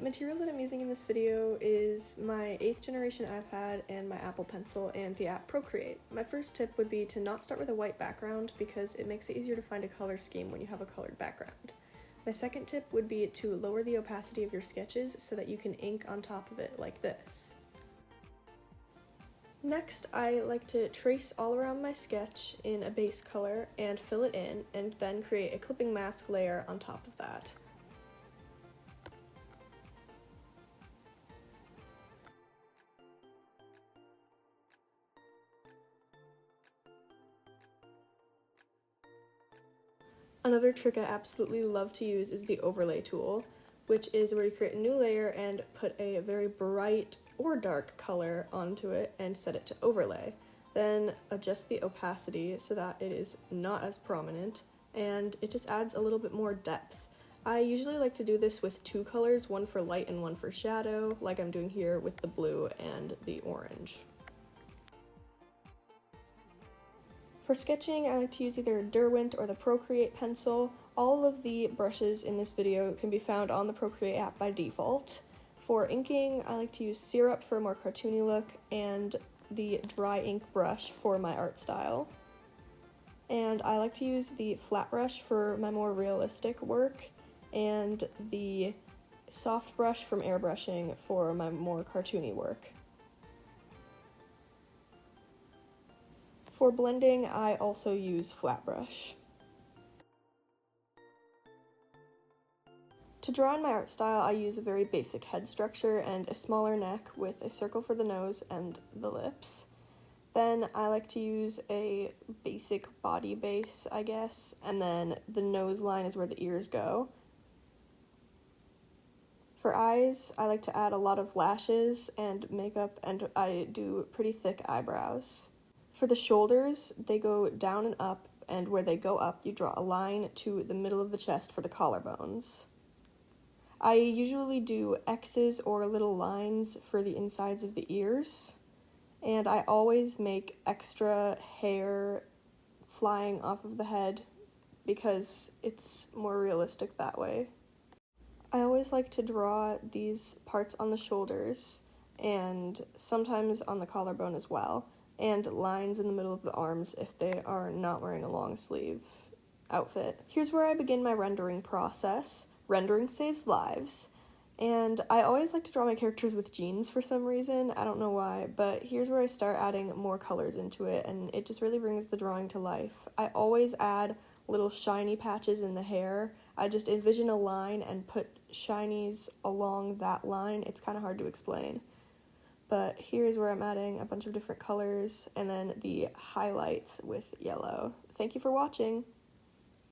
materials that I'm using in this video is my 8th generation iPad and my Apple Pencil and the app Procreate. My first tip would be to not start with a white background because it makes it easier to find a color scheme when you have a colored background. My second tip would be to lower the opacity of your sketches so that you can ink on top of it like this. Next, I like to trace all around my sketch in a base color and fill it in, and then create a clipping mask layer on top of that. Another trick I absolutely love to use is the overlay tool, which is where you create a new layer and put a very bright or dark color onto it and set it to overlay. Then adjust the opacity so that it is not as prominent, and it just adds a little bit more depth. I usually like to do this with two colors, one for light and one for shadow, like I'm doing here with the blue and the orange. For sketching, I like to use either Derwent or the Procreate pencil. All of the brushes in this video can be found on the Procreate app by default. For inking, I like to use Syrup for a more cartoony look and the dry ink brush for my art style. And I like to use the flat brush for my more realistic work and the soft brush from airbrushing for my more cartoony work. For blending, I also use flat brush. To draw in my art style, I use a very basic head structure and a smaller neck with a circle for the nose and the lips. Then I like to use a basic body base, I guess, and then the nose line is where the ears go. For eyes, I like to add a lot of lashes and makeup, and I do pretty thick eyebrows. For the shoulders, they go down and up, and where they go up, you draw a line to the middle of the chest for the collarbones. I usually do X's or little lines for the insides of the ears, and I always make extra hair flying off of the head because it's more realistic that way. I always like to draw these parts on the shoulders and sometimes on the collarbone as well, and lines in the middle of the arms if they are not wearing a long sleeve outfit. Here's where I begin my rendering process. Rendering saves lives, and I always like to draw my characters with jeans for some reason, I don't know why, but here's where I start adding more colors into it, and it just really brings the drawing to life. I always add little shiny patches in the hair. I just envision a line and put shinies along that line. It's kind of hard to explain. But here's where I'm adding a bunch of different colors and then the highlights with yellow. Thank you for watching.